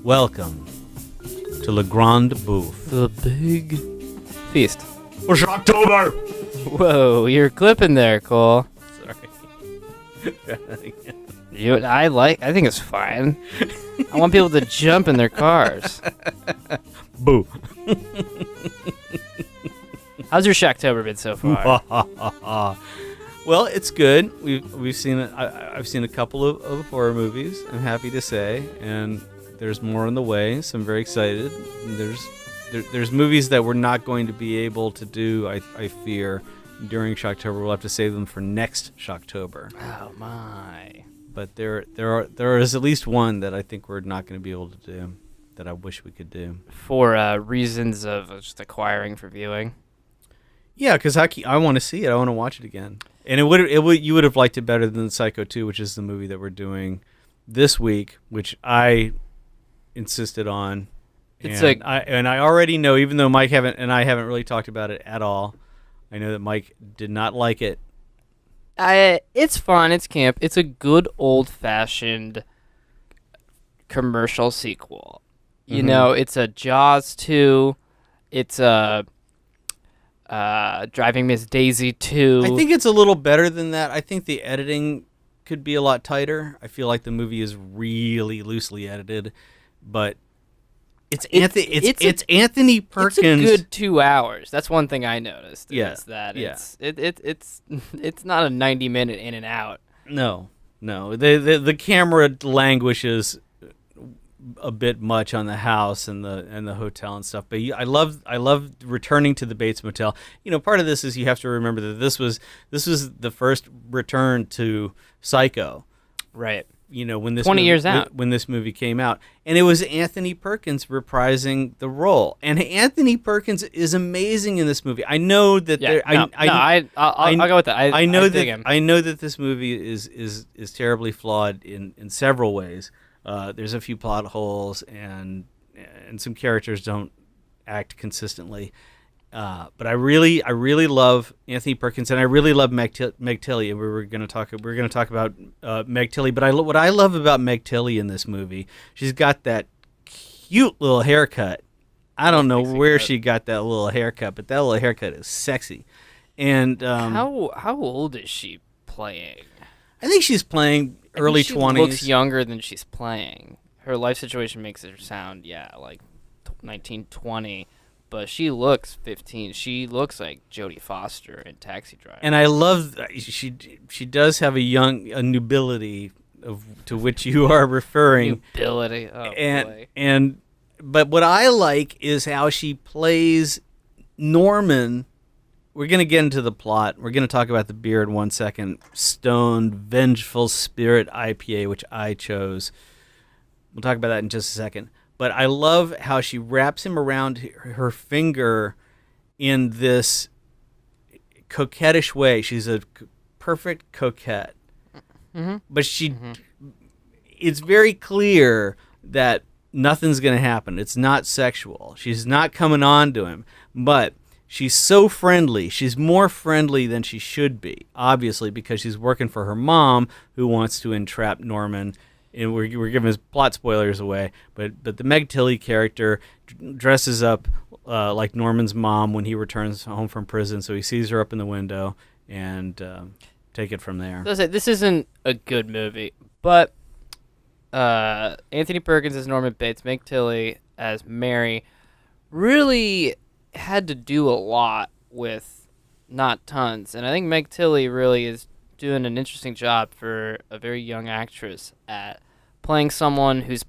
Welcome to Le Grande Bouffe. The big feast. For SHOCKTOBER! Whoa, you're clipping there, Cole. Sorry. I think it's fine. I want people to jump in their cars. Boo. How's your Shocktober been so far? Well, it's good. We've seen it. I've seen a couple of horror movies, I'm happy to say, and there's more on the way, so I'm very excited. There's movies that we're not going to be able to do, I fear, during Shocktober. We'll have to save them for next Shocktober. Oh my. But there is at least one that I think we're not going to be able to do that I wish we could do. For reasons of just acquiring for viewing. Yeah, because I want to see it. I want to watch it again. And you would have liked it better than Psycho 2, which is the movie that we're doing this week, which I insisted on. And I already know, even though Mike and I haven't really talked about it at all, I know that Mike did not like it. It's fun. It's camp. It's a good old-fashioned commercial sequel. You know, it's a Jaws 2. It's a Driving Miss Daisy 2. I think it's a little better than that. I think the editing could be a lot tighter. I feel like the movie is really loosely edited, but it's Anthony Perkins. It's a good 2 hours. That's one thing I noticed. Yeah, is that yeah. it's not a 90-minute in and out. No. The camera languishes a bit much on the house and the hotel and stuff, but I love returning to the Bates Motel. You know, part of this is you have to remember that this was the first return to Psycho, right? You know, when this 20 years out when this movie came out, and it was Anthony Perkins reprising the role, and Anthony Perkins is amazing in this movie. I know that I'll go with that. I know that this movie is terribly flawed in several ways. There's a few plot holes and some characters don't act consistently. But I really love Anthony Perkins, and I really love Meg Tilly. And we're going to talk about Meg Tilly. But what I love about Meg Tilly in this movie, she's got that cute little haircut. I don't know where she got that little haircut, but that little haircut is sexy. And how old is she playing? I think she's playing early 20s. She looks younger than she's playing. Her life situation makes her sound, like 19, 20. But she looks 15. She looks like Jodie Foster in Taxi Driver. And I love she does have a nubility to which you are referring. Nubility. Oh, boy. But what I like is how she plays Norman. We're going to get into the plot. We're going to talk about the beer in 1 second. Stone Vengeful Spirit IPA, which I chose. We'll talk about that in just a second. But I love how she wraps him around her finger in this coquettish way. She's a perfect coquette. Mm-hmm. But it's very clear that nothing's going to happen. It's not sexual. She's not coming on to him. But she's so friendly. She's more friendly than she should be, obviously, because she's working for her mom, who wants to entrap Norman. And we're giving his plot spoilers away, but the Meg Tilly character dresses up like Norman's mom when he returns home from prison, so he sees her up in the window and take it from there. This isn't a good movie, but Anthony Perkins as Norman Bates, Meg Tilly as Mary, really had to do a lot with not tons, and I think Meg Tilly really is doing an interesting job for a very young actress at playing someone who's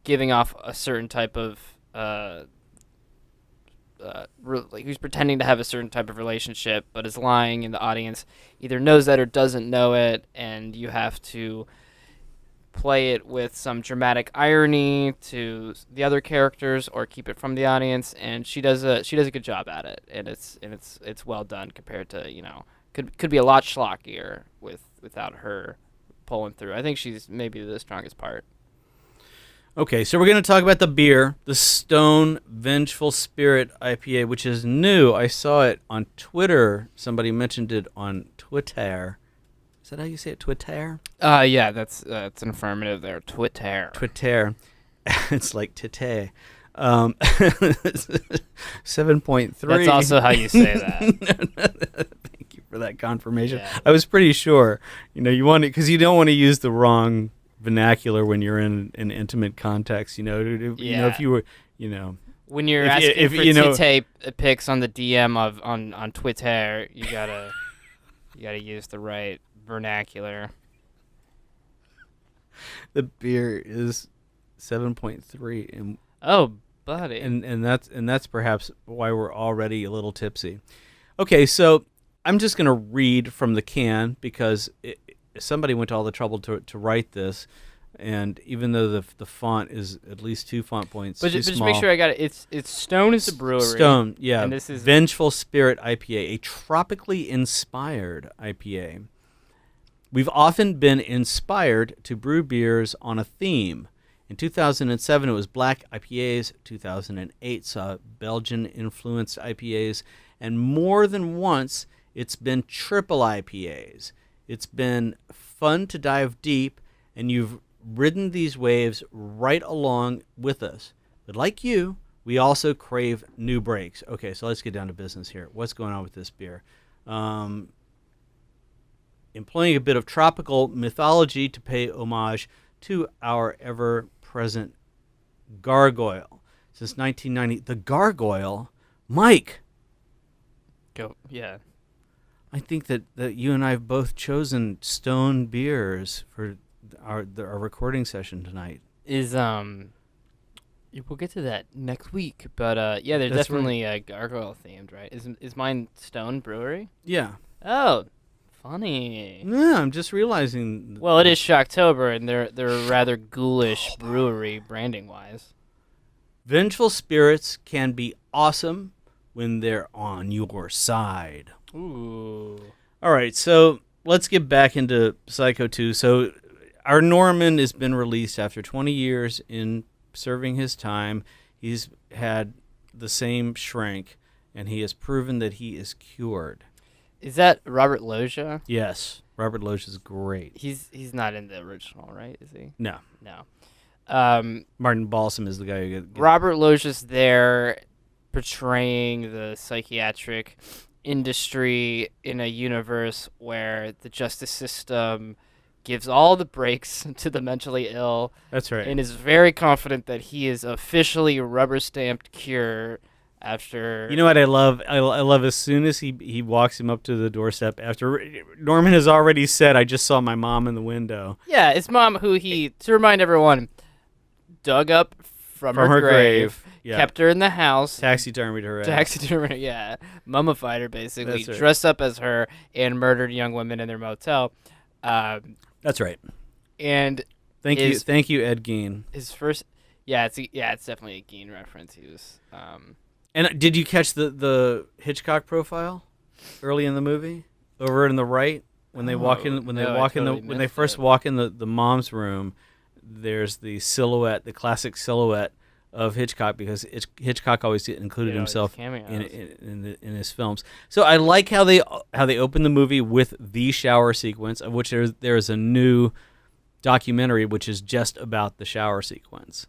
giving off a certain type of who's pretending to have a certain type of relationship but is lying, and the audience either knows that or doesn't know it, and you have to play it with some dramatic irony to the other characters or keep it from the audience, and she does a good job at it, and it's well done compared to, could be a lot schlockier without her pulling through. I think she's maybe the strongest part. Okay, so we're going to talk about the beer, the Stone Vengeful Spirit IPA, which is new. I saw it on Twitter. Somebody mentioned it on Twitter. Is that how you say it? Twitter? Yeah, that's an affirmative there. Twitter. Twitter. It's like tete. 7.3. That's also how you say that. Thank you for that confirmation. Yeah. I was pretty sure. You want to, because you don't want to use the wrong vernacular when you're in an intimate context. If you were, When you're If- asking if- for you know- tite pics on the DM on Twitter, you gotta use the right vernacular. the beer is 7.3, and Oh, buddy. and that's perhaps why we're already a little tipsy. Okay, so I'm just going to read from the can because somebody went to all the trouble to write this, and even though the font is at least 2 font points but too just small. make sure I got it. It's Stone is the brewery. Stone, yeah. And this is Vengeful Spirit IPA, a tropically inspired IPA. We've often been inspired to brew beers on a theme. In 2007, it was black IPAs. 2008 saw Belgian-influenced IPAs. And more than once, it's been triple IPAs. It's been fun to dive deep, and you've ridden these waves right along with us. But like you, we also crave new breaks. Okay, so let's get down to business here. What's going on with this beer? Employing a bit of tropical mythology to pay homage to our ever-present gargoyle. Since 1990, the gargoyle, Mike. go. Yeah. I think that you and I have both chosen Stone beers for our recording session tonight. We'll get to that next week, but yeah, they're That's definitely gargoyle themed, right? Is mine Stone Brewery? Yeah. Oh, funny. Yeah, I'm just realizing. Well, it is Shocktober, and they're a rather ghoulish brewery branding wise. Vengeful spirits can be awesome when they're on your side. Ooh. All right, so let's get back into Psycho 2. So our Norman has been released after 20 years in serving his time. He's had the same shrink, and he has proven that he is cured. Is that Robert Loggia? Yes, Robert Loge is great. He's not in the original, right? Is he? No, No. Martin Balsam is the guy who Robert Loggia's there portraying the psychiatric industry in a universe where the justice system gives all the breaks to the mentally ill. That's right. And is very confident that he is officially rubber-stamped cure after... You know what I love? I love as soon as he walks him up to the doorstep after Norman has already said, I just saw my mom in the window. Yeah, his mom, who he, to remind everyone, dug up from her grave, Yeah. kept her in the house, Taxidermied her. taxidermy, yeah, mummified her basically, That's right. dressed up as her, and murdered young women in their motel. That's right. And Thank you, Ed Gein. his first, it's definitely a Gein reference. He was, And did you catch the Hitchcock profile early in the movie over in the right when they walk in when they first walk in the mom's room? There's the silhouette, the classic silhouette of Hitchcock, because Hitchcock always included himself in his films. So I like how they open the movie with the shower sequence, of which there's a new documentary which is just about the shower sequence.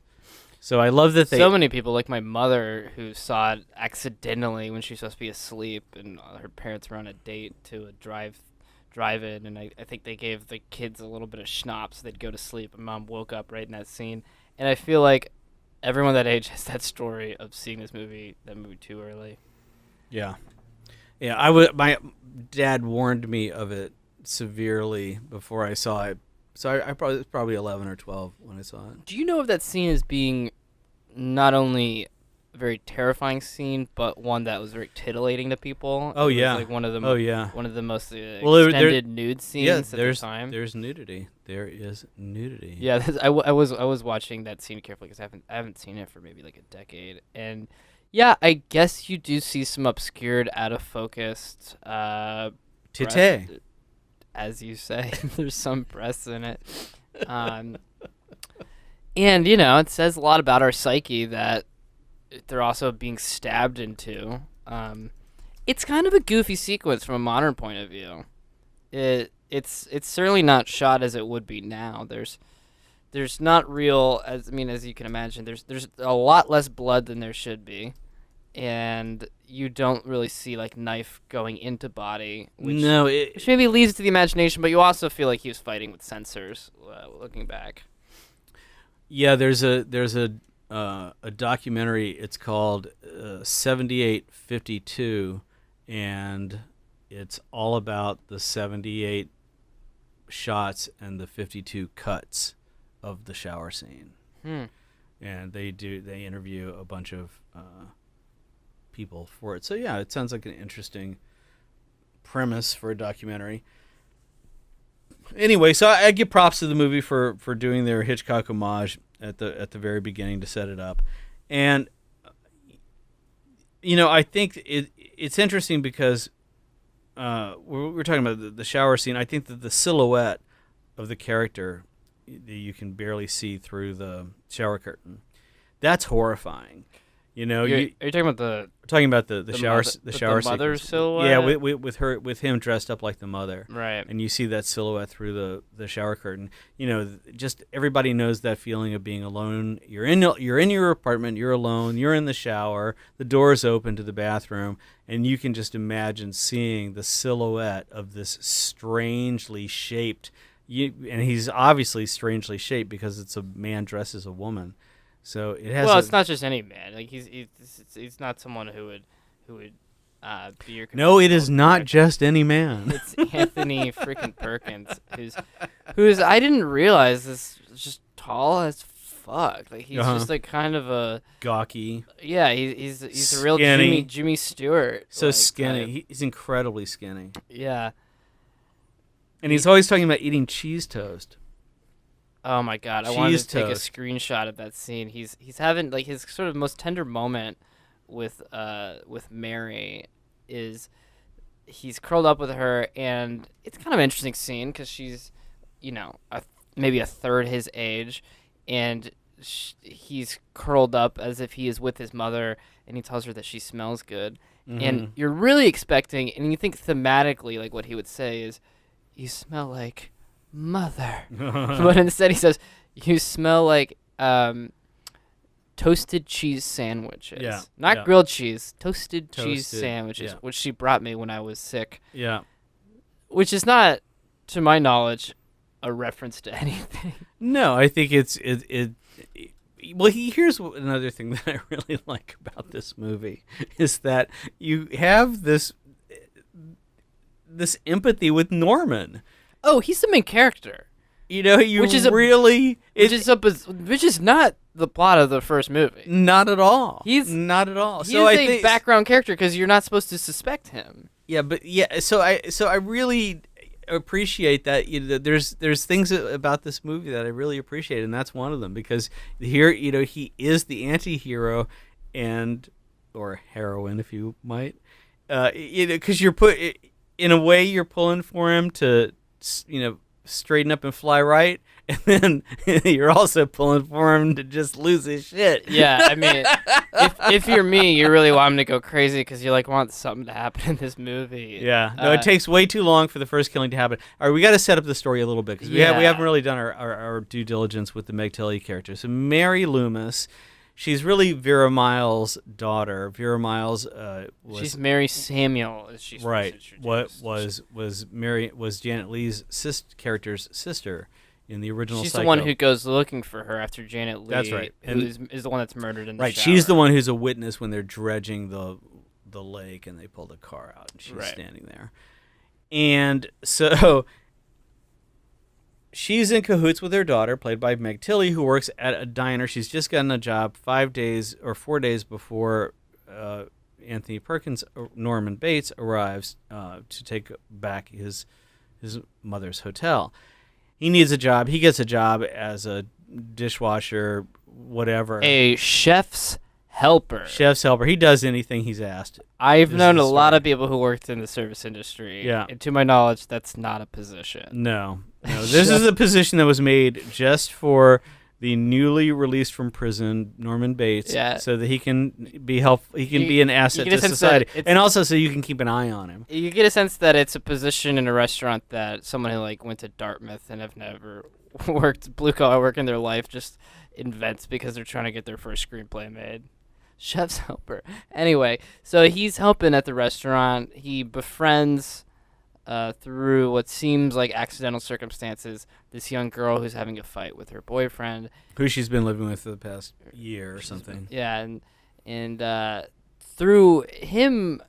So I love that so many people, like my mother, who saw it accidentally when she was supposed to be asleep, and her parents were on a date to a drive-in, and I think they gave the kids a little bit of schnapps so they'd go to sleep, and Mom woke up right in that scene. And I feel like everyone that age has that story of seeing that movie too early. Yeah. My dad warned me of it severely before I saw it. So I was probably 11 or 12 when I saw it. Do you know of that scene as being not only a very terrifying scene, but one that was very titillating to people? Oh, It was yeah. like one of the one of the most extended nude scenes at the time. There's nudity. There is nudity. Yeah, I was watching that scene carefully because I haven't seen it for maybe like a decade, and yeah, I guess you do see some obscured, out of focused, Tite. as you say. There's some breasts in it, and it says a lot about our psyche that they're also being stabbed into. It's kind of a goofy sequence from a modern point of view. It it's certainly not shot as it would be now. There's not real, as you can imagine, there's a lot less blood than there should be, and you don't really see like knife going into body, which maybe leads to the imagination, but you also feel like he was fighting with sensors looking back. Yeah, there's a documentary. It's called 7852, and it's all about the 78 shots and the 52 cuts of the shower scene. And they interview a bunch of people for it. So yeah, it sounds like an interesting premise for a documentary. Anyway, so I give props to the movie for doing their Hitchcock homage at the very beginning to set it up. And I think it's interesting because we're talking about the shower scene. I think that the silhouette of the character that you can barely see through the shower curtain, that's horrifying. Are you talking about the shower mother sequence. silhouette? Yeah, with him dressed up like the mother, right? And you see that silhouette through the shower curtain. Just everybody knows that feeling of being alone. You're in your apartment. You're alone. You're in the shower. The door is open to the bathroom, and you can just imagine seeing the silhouette of this strangely shaped. And he's obviously strangely shaped because it's a man dressed as a woman. So it has. Well, it's not just any man. Like he's not someone who would be your. No, it is not just any man. It's Anthony freaking Perkins, who's I didn't realize is just tall as fuck. Like he's just like kind of a gawky. Yeah, he's a real skinny. Jimmy Stewart. So skinny. He's incredibly skinny. Yeah. And he's always talking about eating cheese toast. Oh my god! I wanted to take a screenshot of that scene. He's having like his sort of most tender moment with Mary is he's curled up with her, and it's kind of an interesting scene because she's maybe a third his age, and he's curled up as if he is with his mother, and he tells her that she smells good, and you're really expecting, and you think thematically like what he would say is, "You smell like." Mother. But instead he says, you smell like toasted cheese sandwiches. Yeah. Not grilled cheese, toasted cheese sandwiches, which she brought me when I was sick. Yeah. Which is not, to my knowledge, a reference to anything. No, I think it's well, here's another thing that I really like about this movie is that you have this empathy with Norman. Oh, he's the main character. Which is not the plot of the first movie. Not at all. He's not at all. He's a background character because you're not supposed to suspect him. Yeah, but yeah. So I really appreciate that. There's things about this movie that I really appreciate, and that's one of them because here, he is the anti-hero or heroine, if you might, because you're in a way you're pulling for him to. Straighten up and fly right, and then you're also pulling for him to just lose his shit. Yeah, I mean, if you're me, you really want him to go crazy because you want something to happen in this movie. Yeah, no, it takes way too long for the first killing to happen. All right, we got to set up the story a little bit because we haven't really done our due diligence with the Meg Tilly character. So Mary Loomis. She's really Vera Miles' daughter. Vera Miles she's Mary Samuel, as she's right. What was Janet Leigh's character's sister in the original? She's Psycho. The one who goes looking for her after Janet Leigh. That's right, who is the one that's murdered in the shower. She's the one who's a witness when they're dredging the lake and they pull the car out and she's standing there, and so. She's in cahoots with her daughter, played by Meg Tilly, who works at a diner. She's just gotten a job 4 days before Anthony Perkins, Norman Bates, arrives to take back his mother's hotel. He needs a job. He gets a job as a dishwasher, whatever. A chef's helper. He does anything he's asked. I've known a lot of people who worked in the service industry. Yeah. And to my knowledge, that's not a position. No, this is a position that was made just for the newly released from prison Norman Bates, Yeah. so that he can be He can You- be an you asset get a to sense that society, it's- and also so you can keep an eye on him. You get a sense that it's a position in a restaurant that someone who like went to Dartmouth and have never worked blue collar work in their life just invents because they're trying to get their first screenplay made. Chef's helper. Anyway, so he's helping at the restaurant. He befriends, through what seems like accidental circumstances, this young girl who's having a fight with her boyfriend. Who she's been living with for the past year or something. Yeah, and through him,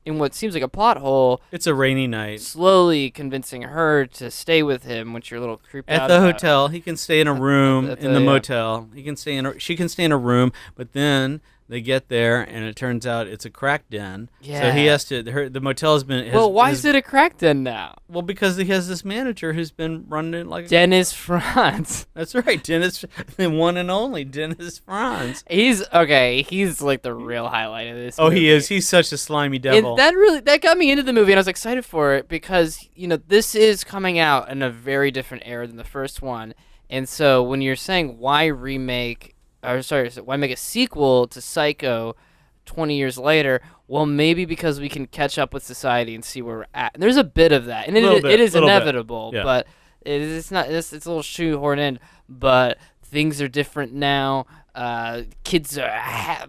in what seems like a plot hole, It's a rainy night. slowly convincing her to stay with him, which you're a little creeped out At the about. hotel, he can stay in a room at in the the- yeah. motel. He can stay in. She can stay in a room, but then they get there, and it turns out it's a crack den. So he Yeah. has to. The motel has been. Well, why is it a crack den now? Well, because he has this manager who's been running it like. Dennis Franz. That's right, Dennis, the one and only Dennis Franz. He's okay. He's like the real highlight of this. Oh, movie. he is. He's such a slimy devil. And that got me into the movie, and I was excited for it because this is coming out in a very different era than the first one, and so when you're saying why why make a sequel to Psycho 20 years later? Well, maybe because we can catch up with society and see where we're at. And there's a bit of that, and it is little bit. inevitable, Yeah. but it's not. It's a little shoehorned in, but things are different now. Kids are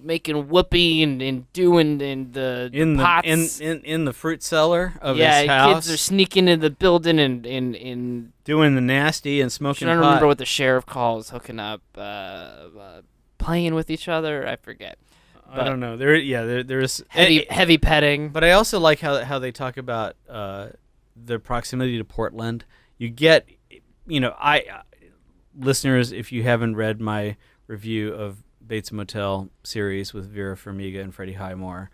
making whoopee and doing in the pots. in the fruit cellar of yeah, his house. kids are sneaking in the building and doing the nasty and I smoking don't pot. remember what the sheriff calls hooking up, playing with each other. I forget. I don't know. There's Heavy petting. But I also like how they talk about the proximity to Portland. You get, listeners, if you haven't read my review of Bates Motel series with Vera Farmiga and Freddie Highmore,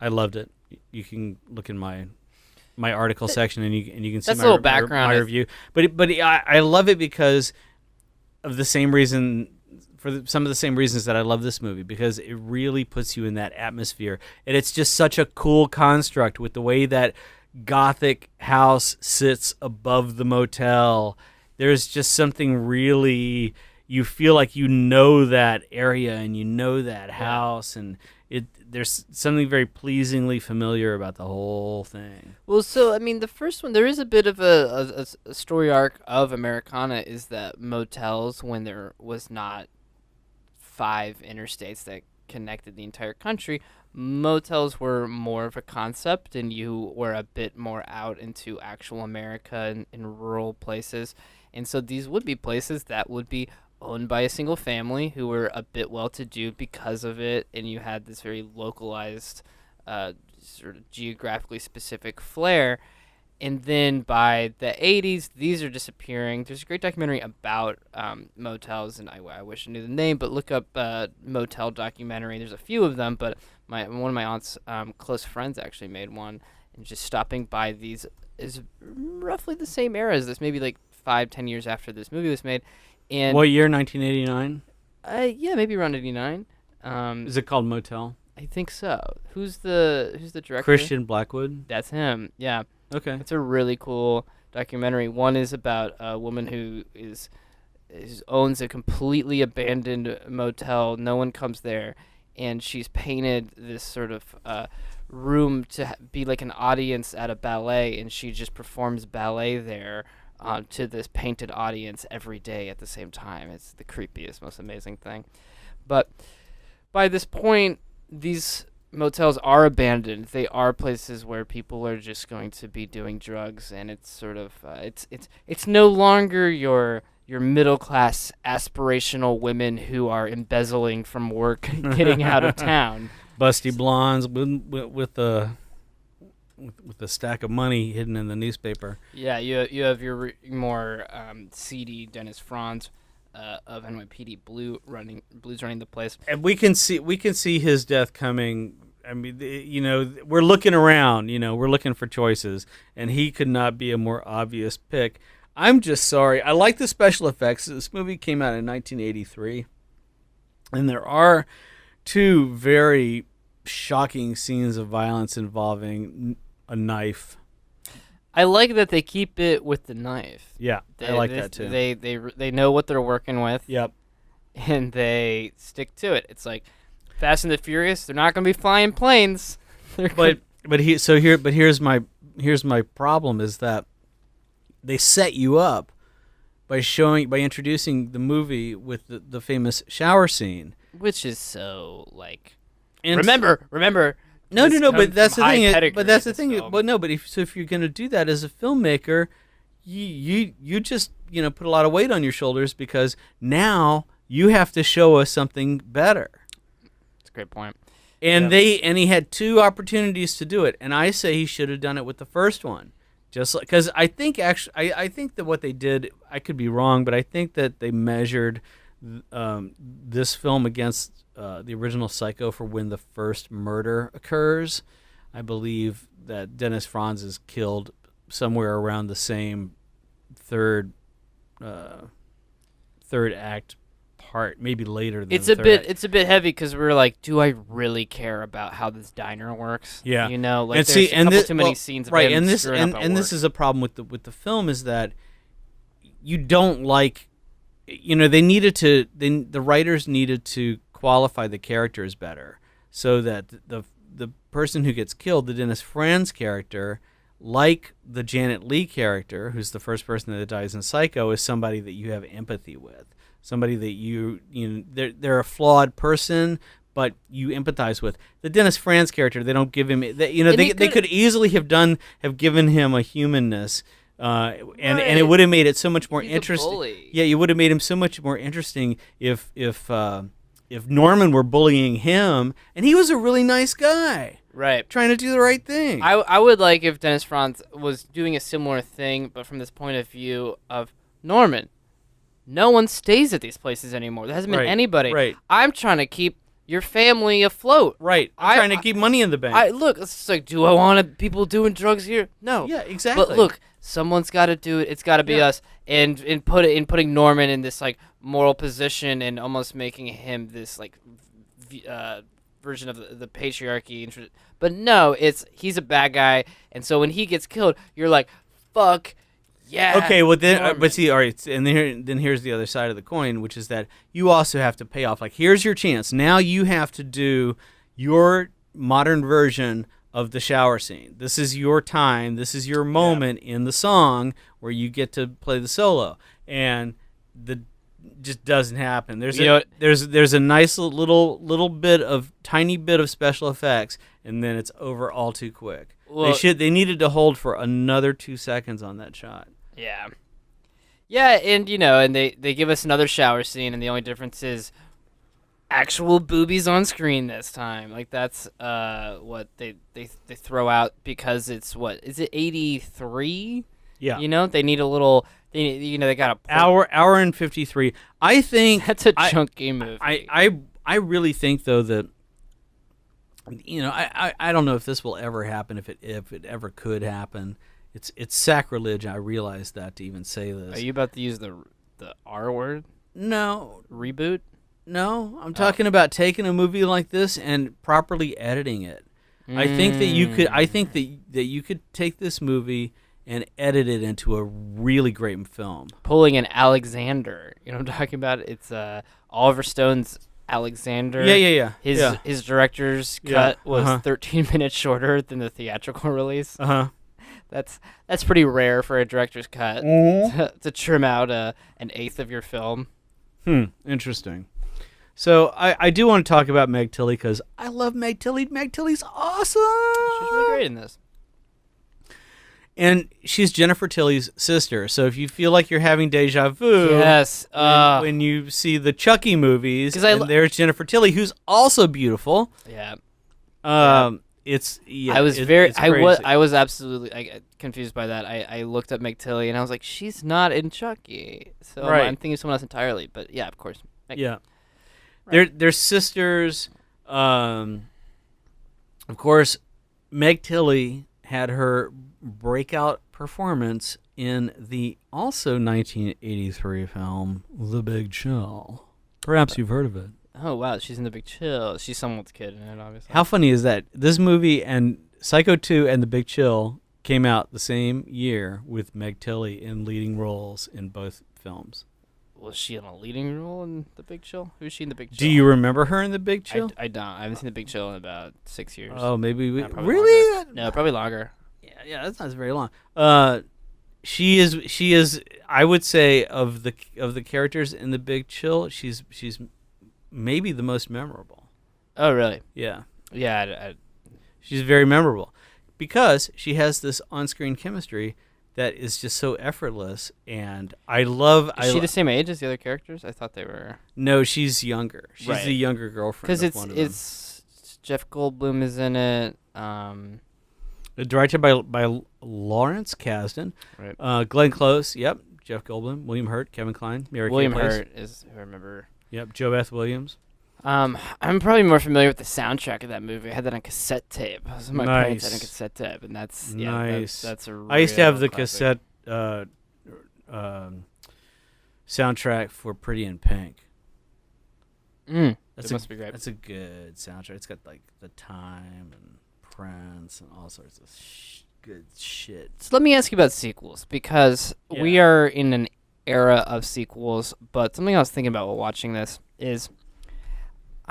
I loved it. You can look in my article section and you can see That's my a little background. my review. But I love it because of the same reason. Some of the same reasons that I love this movie, because it really puts you in that atmosphere, and it's just such a cool construct with the way that Gothic house sits above the motel. There's just something really, you feel like that area and that house, and there's something very pleasingly familiar about the whole thing. Well, so I mean, the first one, there is a bit of a story arc of Americana, is that motels, when there was not 5 interstates that connected the entire country, motels were more of a concept, and you were a bit more out into actual America in rural places. And so these would be places that would be owned by a single family who were a bit well-to-do because of it, and you had this very localized, sort of geographically specific flair. And then by the 80s, these are disappearing. There's a great documentary about motels, and I wish I knew the name, but look up motel documentary. There's a few of them, but one of my aunt's close friends actually made one, and just stopping by these is roughly the same era as this, maybe like 5-10 years after this movie was made. And What year? 1989. yeah, maybe around 89. Is it called Motel? I think so. Who's the director? Christian Blackwood. That's him. Yeah. Okay. It's a really cool documentary. One is about a woman who owns a completely abandoned motel. No one comes there, and she's painted this sort of room to be like an audience at a ballet, and she just performs ballet there to this painted audience every day at the same time. It's the creepiest, most amazing thing. But by this point, these motels are abandoned. They are places where people are just going to be doing drugs, and it's sort of it's no longer your middle class aspirational women who are embezzling from work, getting out of town. Busty blondes with a stack of money hidden in the newspaper. Yeah, you have your more seedy Dennis Franz of NYPD Blues running the place, And we can see his death coming. I mean, we're looking around. We're looking for choices, and he could not be a more obvious pick. I'm just sorry. I like the special effects. This movie came out in 1983, and there are 2 very shocking scenes of violence involving a knife. I like that they keep it with the knife. Yeah, I like that too. They know what they're working with. Yep. And they stick to it. It's like Fast and the Furious. They're not going to be flying planes. Here's my problem is that they set you up by introducing the movie with the famous shower scene, which is so like. And remember. No, but that's the thing. But that's the thing. Film. But no, but if you're going to do that as a filmmaker, you just put a lot of weight on your shoulders because now you have to show us something better. That's a great point. And he had 2 opportunities to do it, and I say he should have done it with the first one, just because I think that what they did, I could be wrong, but I think that they measured this film against the original Psycho for when the first murder occurs. I believe that Dennis Franz is killed somewhere around the same third act part, maybe later than it's the a third bit act. It's a bit heavy because we're like, do I really care about how this diner works? Yeah, like and there's a couple too many scenes of right, him and this screwing up at this work. is a problem with the film is that you don't like, the writers needed to qualify the characters better so that the person who gets killed, the Dennis Franz character, like the Janet Leigh character, who's the first person that dies in Psycho, is somebody that you have empathy with. Somebody that they're a flawed person, but you empathize with. The Dennis Franz character, they don't give him. They could easily have given him a humanness, and it would have made it so much more interesting. Yeah, you would have made him so much more interesting if Norman were bullying him, and he was a really nice guy, right, trying to do the right thing. I would like if Dennis Franz was doing a similar thing, but from this point of view of Norman. No one stays at these places anymore. There hasn't been anybody. Right. I'm trying to keep your family afloat. Right. I'm trying to keep money in the bank. It's just like, do I want people doing drugs here? No. Yeah, exactly. But look, someone's got to do it. It's got to be us. And putting Norman in this like moral position and almost making him this like version of the patriarchy. But no, he's a bad guy, and so when he gets killed, you're like, fuck. Yeah. Okay, well then, but see, all right, and then here's the other side of the coin, which is that you also have to pay off. Like, here's your chance. Now you have to do your modern version of the shower scene. This is your time. This is your moment in the song where you get to play the solo, and just doesn't happen. There's a nice little bit of tiny bit of special effects, and then it's over all too quick. Well, they needed to hold for another 2 seconds on that shot. Yeah, and and they give us another shower scene, and the only difference is actual boobies on screen this time. Like that's what they throw out because it's what is it 83? Yeah, they need a little. They got a hour and 53. I think that's a chunky movie. I really think though that I don't know if this will ever happen, if it ever could happen. It's sacrilege. I realize that to even say this. Are you about to use the R word? No. Reboot? No, I'm talking about taking a movie like this and properly editing it. I think that you could. I think that you could take this movie and edit it into a really great film. Pulling an Alexander. You know what I'm talking about? It's Oliver Stone's Alexander. Yeah. His director's cut was 13 minutes shorter than the theatrical release. That's pretty rare for a director's cut to trim out an eighth of your film. Interesting. So I do want to talk about Meg Tilly because I love Meg Tilly. Meg Tilly's awesome. She's really great in this. And she's Jennifer Tilly's sister. So if you feel like you're having deja vu, yes, when you see the Chucky movies, there's Jennifer Tilly, who's also beautiful. Yeah. I was absolutely confused by that. I looked up Meg Tilly and I was like, she's not in Chucky. So I'm thinking of someone else entirely. But yeah, of course. They're sisters. Of course, Meg Tilly had her breakout performance in the also 1983 film The Big Chill. Perhaps you've heard of it. Oh wow, she's in The Big Chill. She's someone's kid in it, obviously. How funny is that? This movie and Psycho 2 and The Big Chill came out the same year with Meg Tilly in leading roles in both films. Was she in a leading role in The Big Chill? Who's she in The Big Chill? Do you remember her in The Big Chill? I don't. I haven't seen The Big Chill in about 6 years. Oh, maybe we Probably really. longer. No, probably longer. Yeah, that's not very long. She is. I would say of the characters in The Big Chill, she's maybe the most memorable. Oh, really? Yeah. Yeah. She's very memorable because she has this on-screen chemistry that is just so effortless, and I love. Is she the same age as the other characters? I thought they were. No, she's younger. She's Right. the younger girlfriend. Because of one of them. it's Jeff Goldblum is in it. Directed by Lawrence Kasdan. Right. Glenn Close. Yep. Jeff Goldblum. William Hurt. Kevin Kline. Mary William Kay Place. Hurt is who I remember. Yep. Joe Beth Williams. I'm probably more familiar with the soundtrack of that movie. I had that on cassette tape. My parents had a cassette tape, and that's nice. That's a. I used to have the classic. cassette soundtrack for Pretty in Pink. That must be great. That's a good soundtrack. It's got like The Time and Prince and all sorts of good shit. So let me ask you about sequels, because we are in an era of sequels, but something I was thinking about while watching this is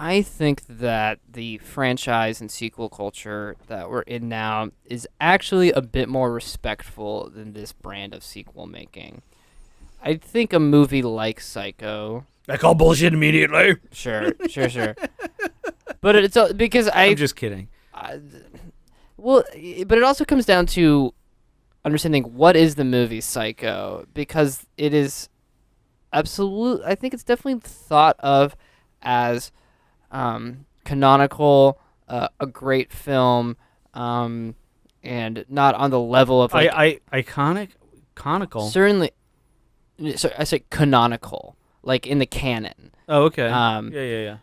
I think that the franchise and sequel culture that we're in now is actually a bit more respectful than this brand of sequel making. I think a movie like Psycho... I call bullshit immediately. Sure. But it's because I'm just kidding. But it also comes down to understanding what is the movie Psycho, because it is absolute. I think it's definitely thought of as canonical, a great film, and not on the level of like conical. Certainly, sorry, I say canonical, like in the canon. Oh, okay. Yeah.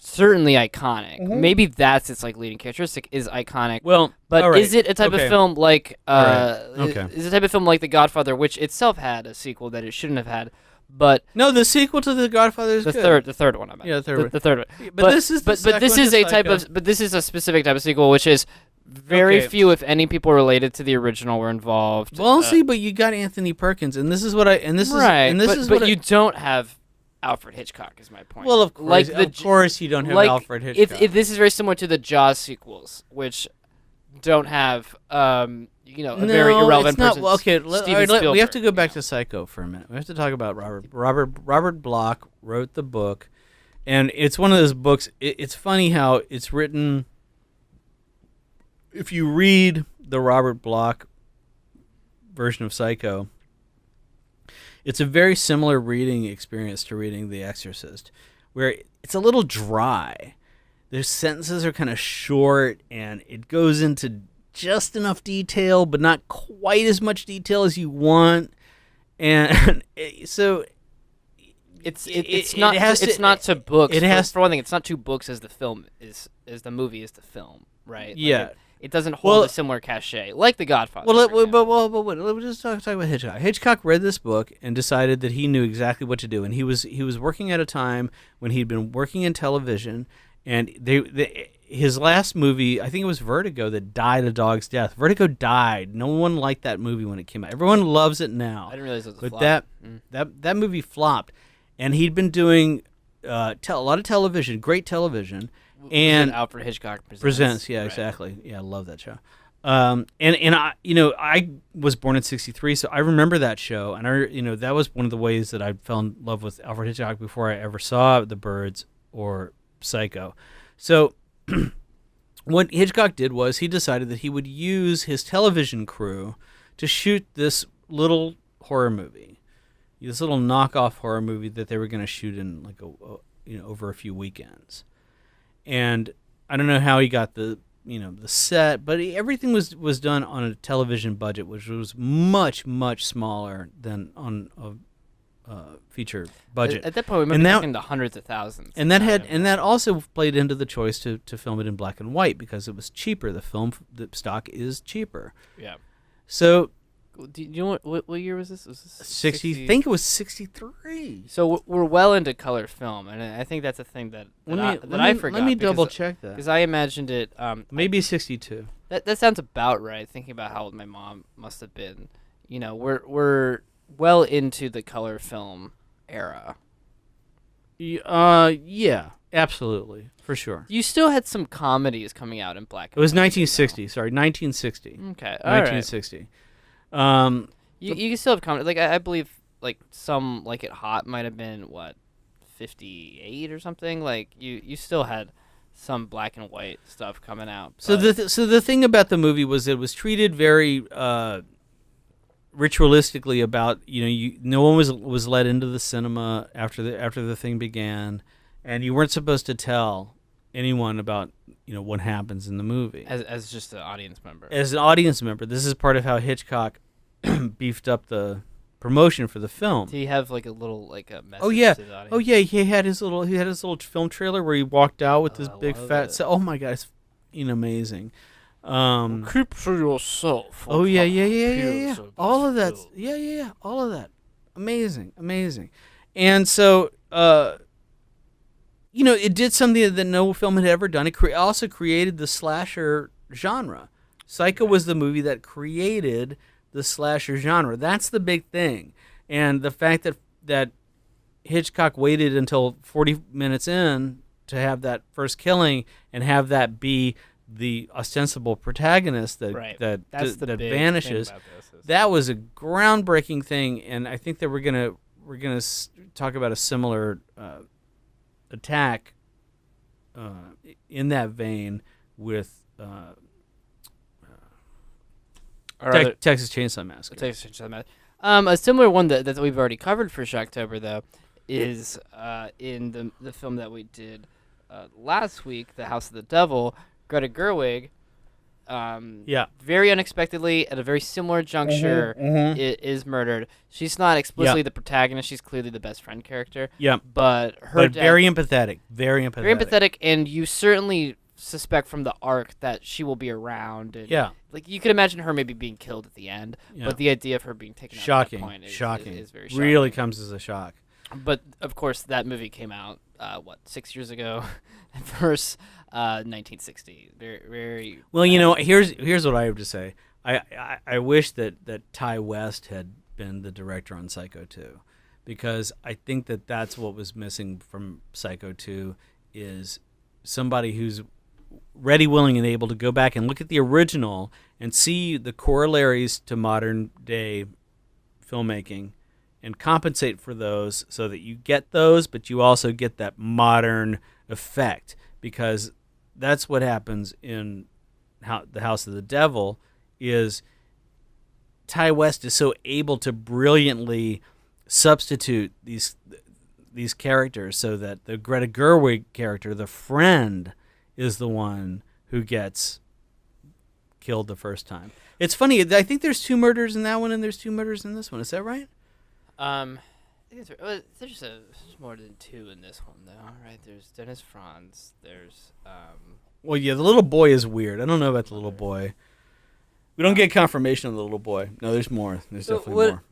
Certainly iconic. Mm-hmm. Maybe that's its like leading characteristic is iconic. Well, but all right. is it a type of film like Okay. is it a type of film like The Godfather, which itself had a sequel that it shouldn't have had? But no, the sequel to The Godfather is the good. third one. I meant. Yeah, the third one. The third one. But this is the but this is a type Psycho. of this is a specific type of sequel, which is very Okay. few, if any, people related to the original were involved. Well, see, but you got Anthony Perkins, and this is what I and this right, is and this but, is but what you don't have Alfred Hitchcock, is my point. well, of course, like of course, you don't have Alfred Hitchcock. If this is very similar to the Jaws sequels, which don't have a very irrelevant it's not, person. well, okay, Steven we have to Spielberg, go back to Psycho for a minute. We have to talk about Robert Bloch wrote the book, and it's one of those books. It's funny how it's written. If you read the Robert Bloch version of Psycho, it's a very similar reading experience to reading The Exorcist, where it's a little dry. Their sentences are kind of short, and it goes into just enough detail, but not quite as much detail as you want. And so it's not to books. It has for one thing, it's not to books as the film is the movie is the film, right? Like yeah. it doesn't hold a similar cachet like The Godfather. But let's just talk about Hitchcock. Hitchcock read this book and decided that he knew exactly what to do, and he was working at a time when he'd been working in television, and his last movie, I think it was Vertigo, that died a dog's death. Vertigo died. No one liked that movie when it came out. Everyone loves it now. I didn't realize it was a but flop. that movie flopped, and he'd been doing a lot of television, great television. And Alfred Hitchcock presents, yeah, right. Exactly, yeah, I love that show. And I was born in '63, so I remember that show, and that was one of the ways that I fell in love with Alfred Hitchcock before I ever saw The Birds or Psycho. So what Hitchcock did was he decided that he would use his television crew to shoot this little horror movie, this little knockoff horror movie that they were going to shoot in like over a few weekends. And I don't know how he got the set, but everything was done on a television budget, which was much, much smaller than on a feature budget. At that point, we might be talking the hundreds of thousands. And that also played into the choice to film it in black and white because it was cheaper. The stock is cheaper. Yeah. So, do you know what year was this? Was this 60? I think it was 63. see. So we're well into color film, and I think that's a thing that I forgot. Let me double check that. Because I imagined it. Maybe 62. That sounds about right. Thinking about how old my mom must have been. You know, we're well into the color film era. Yeah, absolutely, for sure. You still had some comedies coming out in black and It was white, 1960. Sorry, 1960. Okay, all right. 1960. You can still have comedy. Like I believe, like some Like It Hot might have been 58 or something. Like you still had some black and white stuff coming out. So the thing about the movie was it was treated very ritualistically about no one was let into the cinema after the thing began, and you weren't supposed to tell anyone about what happens in the movie as just an audience member. As an audience member, this is part of how Hitchcock beefed up the promotion for the film. Did he have like a little a message to the audience? Oh yeah, he had his little film trailer where he walked out with this big fat set. Oh my god, it's amazing. Keep for yourself. Oh yeah. All of that. Yeah. All of that. Amazing. And so, it did something that no film had ever done. It also created the slasher genre. Psycho was the movie that created the slasher genre. That's the big thing. And the fact that Hitchcock waited until 40 minutes in to have that first killing and have that be the ostensible protagonist that vanishes. That was a groundbreaking thing, and I think that we're gonna talk about a similar attack in that vein with Texas Chainsaw Massacre. Texas Chainsaw Massacre. A similar one that we've already covered for Shocktober, though, is in the film that we did last week, The House of the Devil. Greta Gerwig, very unexpectedly at a very similar juncture, is murdered. She's not explicitly the protagonist; she's clearly the best friend character. Yeah, but very empathetic, very empathetic, and you certainly suspect from the arc that she will be around. And, like you could imagine her maybe being killed at the end, but the idea of her being taken out at that point is very shocking. Really comes as a shock. But of course, that movie came out 6 years ago, versus 1960. Very well. Here's what I have to say. I wish that Ty West had been the director on Psycho 2, because I think that's what was missing from Psycho 2 is somebody who's ready, willing, and able to go back and look at the original and see the corollaries to modern day filmmaking and compensate for those so that you get those, but you also get that modern effect, because that's what happens in The House of the Devil. Is Ty West is so able to brilliantly substitute these characters so that the Greta Gerwig character, the friend, is the one who gets killed the first time. It's funny. I think there's 2 murders in that one, and there's 2 murders in this one. Is that right? I think there's more than 2 in this one, though, right? There's Dennis Franz. There's Well, yeah, the little boy is weird. I don't know about the little boy. We don't get confirmation on the little boy. No, there's more. There's definitely more.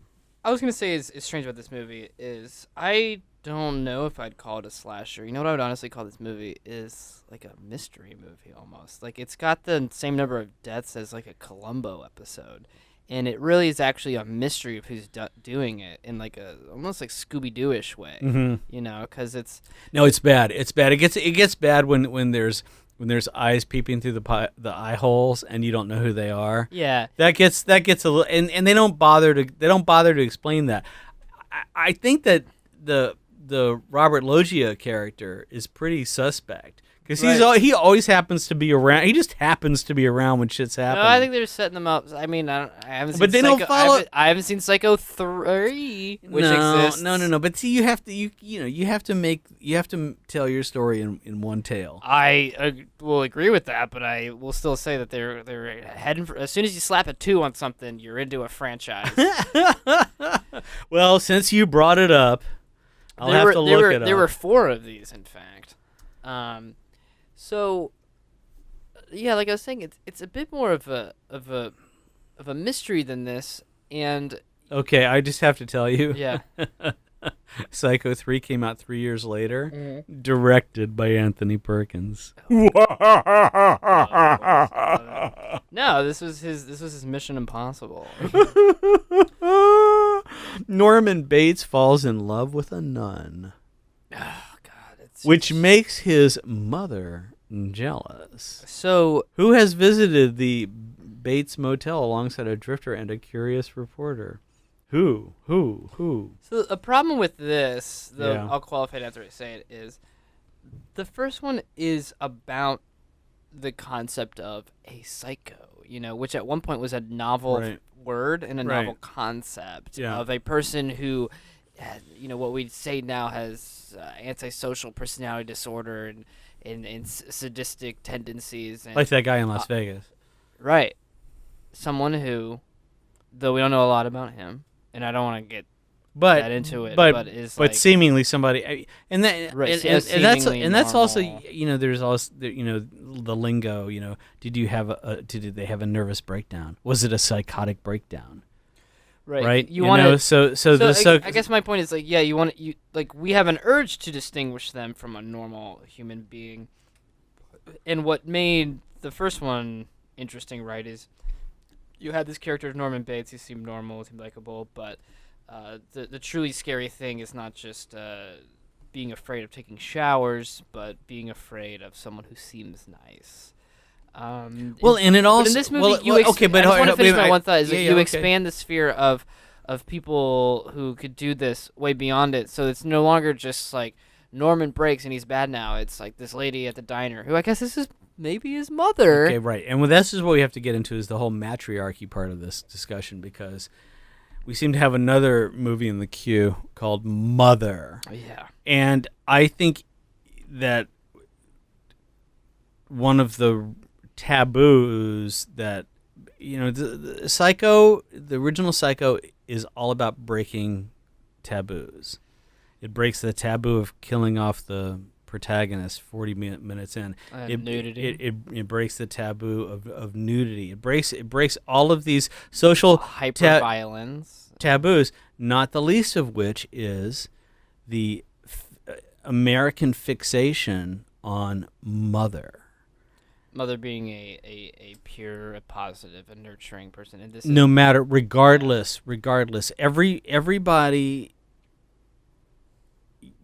I was gonna say is strange about this movie is I don't know if I'd call it a slasher. You know what I would honestly call this movie is like a mystery movie almost. Like it's got the same number of deaths as like a Columbo episode. And it really is actually a mystery of who's doing it in like a almost like Scooby-Doo-ish way, because it's bad. It's bad. It gets bad when there's eyes peeping through the eye holes and you don't know who they are. Yeah, that gets a little, and they don't bother to explain that. I think that the Robert Loggia character is pretty suspect. Because he always happens to be around. He just happens to be around when shit's happening. No, I think they're setting them up. I mean, I haven't seen. But they don't follow. I haven't seen Psycho 3, which exists. No. But see, you have to tell your story in one tale. I will agree with that, but I will still say that they're heading for. As soon as you slap a 2 on something, you're into a franchise. Well, since you brought it up, I'll have to look it up. There were 4 of these, in fact. So, yeah, like I was saying, it's a bit more of a mystery than this, and okay, I just have to tell you. Yeah. Psycho 3 came out 3 years later, Mm-hmm. directed by Anthony Perkins. No, this was his Mission Impossible. Norman Bates falls in love with a nun, Oh God, it's which makes his mother jealous. so. Who has visited the Bates Motel alongside a drifter and a curious reporter? Who? So a problem with this, though, Yeah. I'll qualify it after I say it, is the first one is about the concept of a psycho, which at one point was a novel Right. word and a Right. novel concept Yeah. of a person who, what we say now has antisocial personality disorder and sadistic tendencies. And, Like that guy in Las Vegas. right. Someone who, though we don't know a lot about him, and I don't want to get that into it, but is but like, seemingly somebody, and that, Right, and, so and, that's and that's seemingly and that's also, normal. there's also the lingo. Did you have did they have a nervous breakdown? Was it a psychotic breakdown? Right. You want to. So I guess my point is like, yeah, we have an urge to distinguish them from a normal human being, and what made the first one interesting, right, is you had this character Norman Bates. He seemed normal, he seemed likable, but the truly scary thing is not just being afraid of taking showers, but being afraid of someone who seems nice. well, and it also But in this movie, well, I just want to finish my one thought. Is that you expand the sphere of people who could do this way beyond it, so it's no longer just like Norman breaks and he's bad now. It's like this lady at the diner who I guess this is maybe his mother. Okay, right. And this is what we have to get into is the whole matriarchy part of this discussion, because we seem to have another movie in the queue called Mother. Yeah. And I think that one of the taboos that, the Psycho, the original Psycho is all about breaking taboos. It breaks the taboo of killing off the protagonist 40 minutes in. Nudity. It breaks the taboo of nudity. It breaks all of these social Hyper-violence. taboos, not the least of which is the American fixation on mother. Mother being a pure, a positive, a nurturing person. And this No matter, regardless, everybody,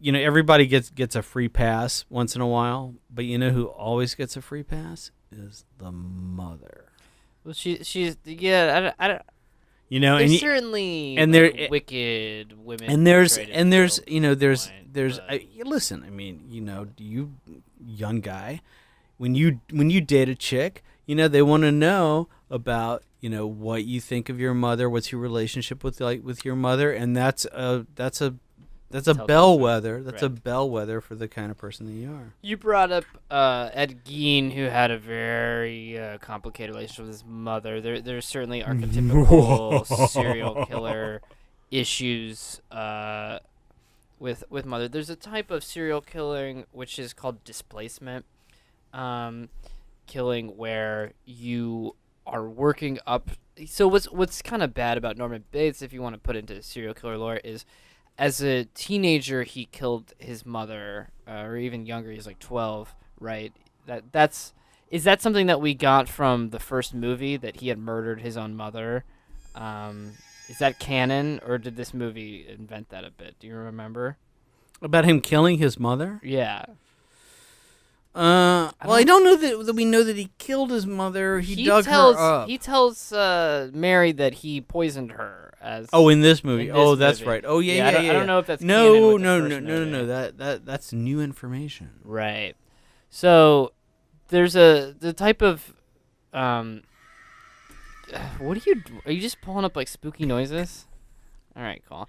everybody gets a free pass once in a while, but who always gets a free pass is the mother. Well, she's yeah. I don't. And Certainly and there wicked women. and there's portrayed and there's at there's point, there's but- listen, I mean, you young guy, when you date a chick, they want to know about what you think of your mother, what's your relationship with your mother, and that's a bellwether. That's a Right. bellwether for the kind of person that you are. You brought up Ed Gein, who had a very complicated relationship with his mother. There's certainly archetypical serial killer issues with mother. There's a type of serial killing which is called displacement killing, where you are working up. So what's kind of bad about Norman Bates, if you want to put into serial killer lore, is as a teenager, he killed his mother, or even younger. He's like 12, right? Is that something that we got from the first movie, that he had murdered his own mother? Is that canon, or did this movie invent that a bit? Do you remember? About him killing his mother? Yeah. I don't know that we know that he killed his mother. He dug her up. He tells Mary that he poisoned her. In this movie. In this that's movie. right. Oh yeah, I yeah. don't know if that's canon no. with the first movie. That's new information. Right. So there's the type of what are you just pulling up like spooky noises? All right, cool.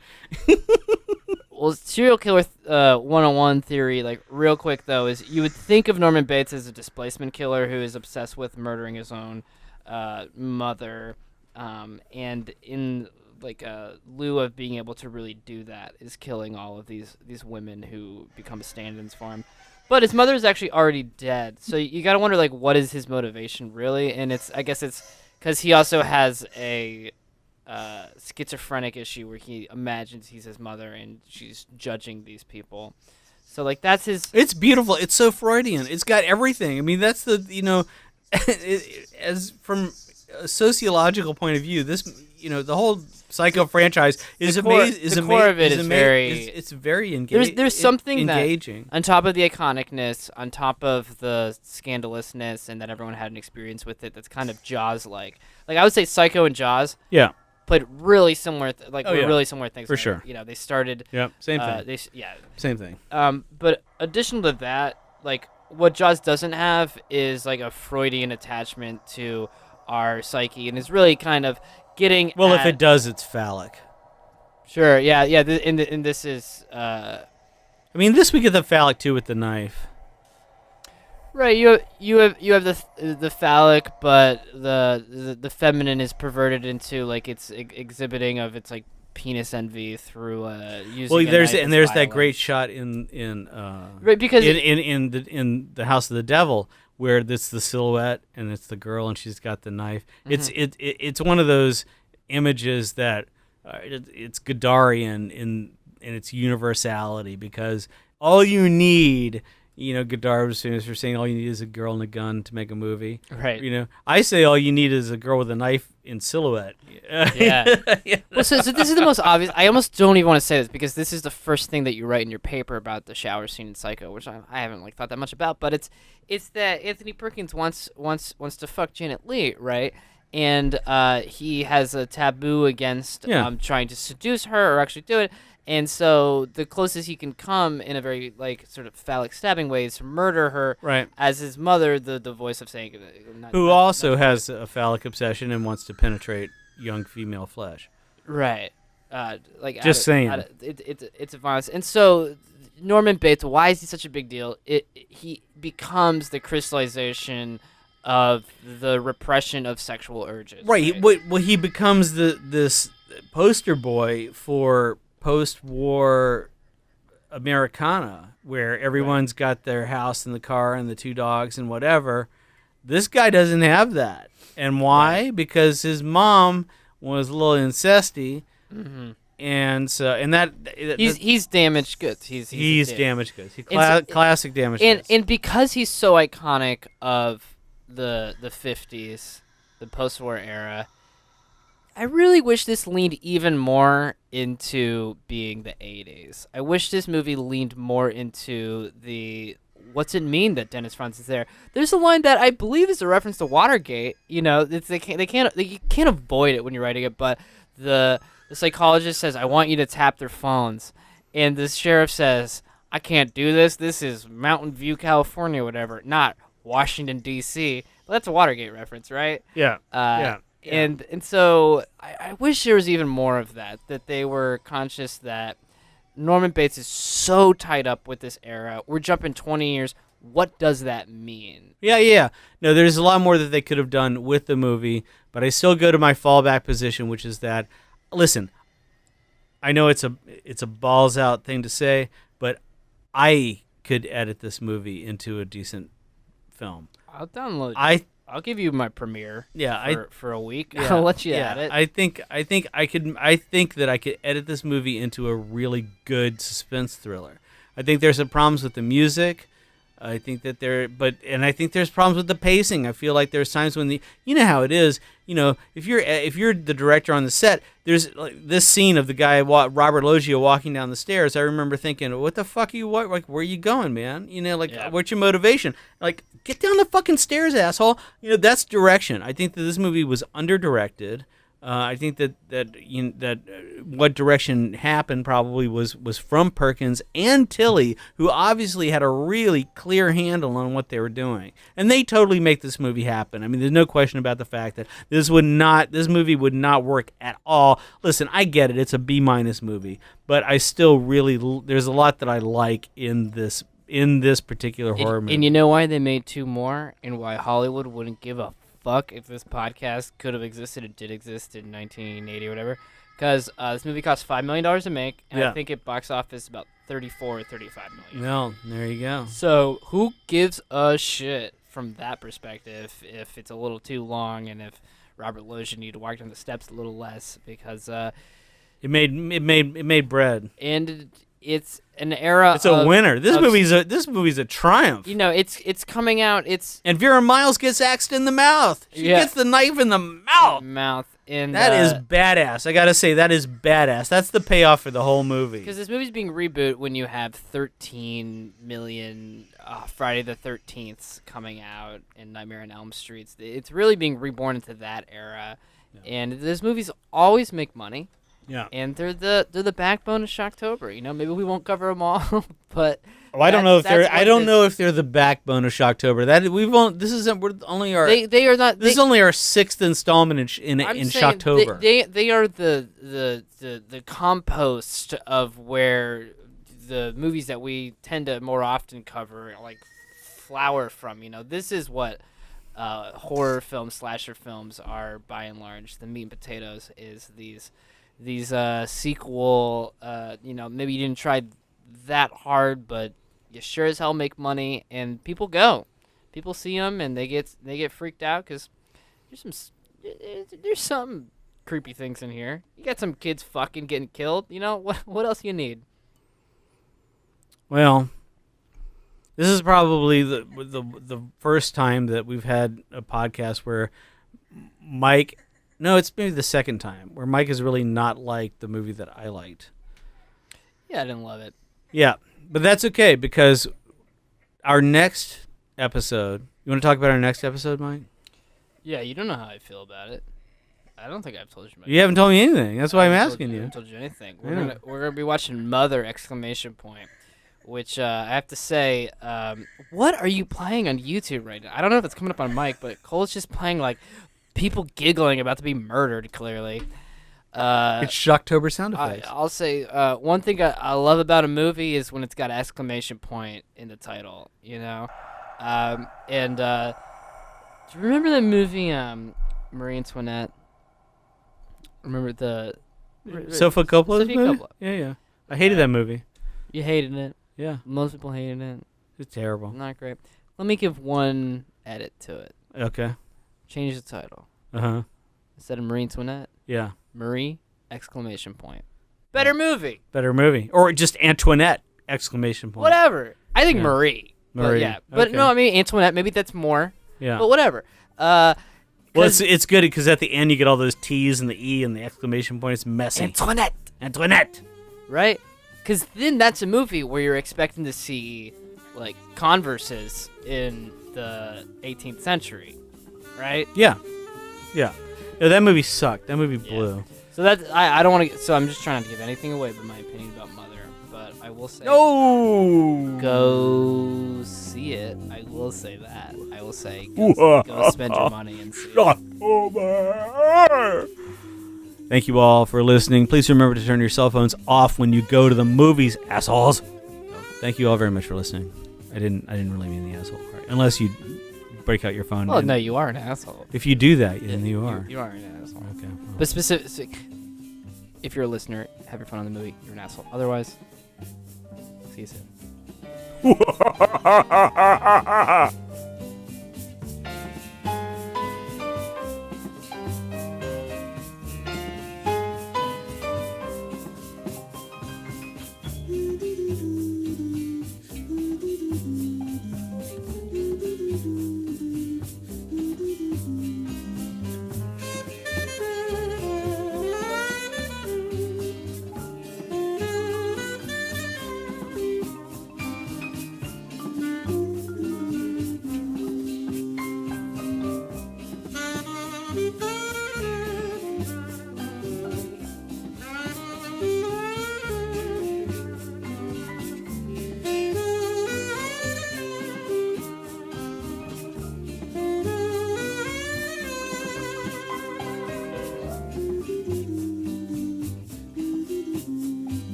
Well, serial killer 101 theory, like real quick though, is you would think of Norman Bates as a displacement killer who is obsessed with murdering his own mother, and in like lieu of being able to really do that, is killing all of these women who become stand-ins for him. But his mother is actually already dead, so you gotta wonder like what is his motivation really? And I guess it's because he also has a schizophrenic issue where he imagines he's his mother and she's judging these people. So like that's his. It's beautiful. It's so Freudian. It's got everything. I mean, that's the as from a sociological point of view, this the whole Psycho franchise is amazing. The core of it is very. It's very engaging. There's something engaging that, on top of the iconicness, on top of the scandalousness, and that everyone had an experience with it. That's kind of Jaws-like. Like I would say, Psycho and Jaws. Yeah. Played really similar, really similar things. For sure. They started. Yeah. Same thing. Same thing. But additional to that, like what Jaws doesn't have is like a Freudian attachment to our psyche, and is really kind of getting. Well, if it does, it's phallic. Sure. Yeah. Yeah. And this is. I mean, this we get the phallic too with the knife. Right. You have the phallic, but the feminine is perverted into like its exhibiting of its like penis envy through using. Well, there's violence. that great shot in right, because in the House of the Devil where it's the silhouette and it's the girl and she's got the knife. Mm-hmm. It's one of those images that it's Godarian in its universality, because all you need. Godard was famous for saying all you need is a girl and a gun to make a movie. Right. I say all you need is a girl with a knife in silhouette. Yeah. Well, so this is the most obvious. I almost don't even want to say this because this is the first thing that you write in your paper about the shower scene in Psycho, which I haven't thought that much about. But it's that Anthony Perkins wants to fuck Janet Leigh, right? And he has a taboo against trying to seduce her or actually do it. And so the closest he can come in a very sort of phallic stabbing way is to murder her, right? As his mother, the voice of saying, who also has a phallic obsession and wants to penetrate young female flesh, right? Saying, it's a violence. And so Norman Bates, why is he such a big deal? He becomes the crystallization of the repression of sexual urges, right? He becomes this poster boy for post-war Americana, where everyone's got their house and the car and the two dogs and whatever. This guy doesn't have that. And why? Right. Because his mom was a little incesty, mm-hmm. and he's damaged goods. He's damaged goods. Classic damaged goods. And because he's so iconic of the 50s, the post-war era, I really wish this leaned even more into being the 80s. I wish this movie leaned more into the what's it mean that Dennis Franz is there. There's a line that I believe is a reference to Watergate. They can't avoid it when you're writing it. But the psychologist says, "I want you to tap their phones," and the sheriff says, "I can't do this. This is Mountain View, California, whatever, not Washington D.C." Well, that's a Watergate reference, right? Yeah. Yeah. And so I wish there was even more of that they were conscious that Norman Bates is so tied up with this era. We're jumping 20 years. What does that mean? Yeah. No, there's a lot more that they could have done with the movie, but I still go to my fallback position, which is that, listen, I know it's a balls out thing to say, but I could edit this movie into a decent film. I'll download I'll give you my premiere. For a week. Yeah, I'll let you add it. I think that I could edit this movie into a really good suspense thriller. I think there's some problems with the music. I think that I think there's problems with the pacing. I feel like there's times when how it is. If you're the director on the set, there's this scene of the guy Robert Loggia walking down the stairs. I remember thinking, what the fuck are you where are you going, man? What's your motivation? Get down the fucking stairs, asshole. That's direction. I think that this movie was under-directed. I think that what direction happened probably was from Perkins and Tilly, who obviously had a really clear handle on what they were doing, and they totally make this movie happen. I mean, there's no question about the fact that this movie would not work at all. Listen, I get it; it's a B- movie, but I still there's a lot that I like in this particular horror movie. And you know why they made two more, and why Hollywood wouldn't give a fuck if this podcast could have existed and did exist in 1980 or whatever, because this movie cost $5 million to make, and I think it box office about 34 or 35 million. Well, there you go. So who gives a shit from that perspective if it's a little too long, and if Robert Loggia needed to walk down the steps a little less because it made bread. and it's an era. It's a winner. This movie's a triumph. It's coming out. And Vera Miles gets axed in the mouth. She gets the knife in the mouth. And that is badass. I gotta say, that is badass. That's the payoff for the whole movie. Because this movie's being rebooted when you have 13 million Friday the 13th coming out and Nightmare on Elm Street. It's really being reborn into that era. Yeah. And these movies always make money. Yeah. And they're the backbone of Shocktober. Maybe we won't cover them all, but I don't know if they're the backbone of Shocktober. They are not. This is only our 6th installment in Shocktober. They are the compost of where the movies that we tend to more often cover like flower from. This is what horror films, slasher films are by and large. The meat and potatoes is these sequel. Maybe you didn't try that hard, but you sure as hell make money, and people see them, and they get freaked out because there's some creepy things in here. You got some kids fucking getting killed. What else you need? Well, this is probably the first time that we've had a podcast where Mike. No, it's maybe the second time where Mike has really not liked the movie that I liked. Yeah, I didn't love it. Yeah, but that's okay because our next episode. You want to talk about our next episode, Mike? Yeah, you don't know how I feel about it. I don't think I've told you. You haven't told me anything. That's why I'm asking you. I haven't told you anything. We're gonna be watching Mother! Which I have to say, what are you playing on YouTube right now? I don't know if it's coming up on Mike, but Cole's just playing like people giggling about to be murdered. Clearly, it's Shocktober sound effects. I'll say one thing I love about a movie is when it's got an exclamation point in the title. Do you remember the movie Marie Antoinette? Remember the Sofia Coppola's movie? Coppola. Yeah. I hated that movie. You hated it. Yeah. Most people hated it. It's terrible. Not great. Let me give one edit to it. Okay. Change the title. Uh-huh. Instead of Marie Antoinette. Yeah. Marie! Exclamation point. Better movie. Better movie. Or just Antoinette! Exclamation point. Whatever. I think Marie. Marie. But, yeah. But okay. No, I mean Antoinette. Maybe that's more. Yeah. But whatever. Well, it's good because at the end you get all those T's and the E and the exclamation point. It's messy. Antoinette. Right? Because then that's a movie where you're expecting to see, like, Converses in the 18th century, right? Yeah. No, that movie sucked. That movie blew. Yeah. So I don't want to. So I'm just trying not to give anything away, but my opinion about Mother. But I will say, no, go see it. I will say that. I will say, go spend your money and see it. Thank you all for listening. Please remember to turn your cell phones off when you go to the movies, assholes. Thank you all very much for listening. I didn't really mean the asshole part. Unless you break out your phone. Well, no, you are an asshole. If you do that, then you are. You are an asshole. Okay. Well. But specific, if you're a listener, have your fun on the movie, you're an asshole. Otherwise, see you soon.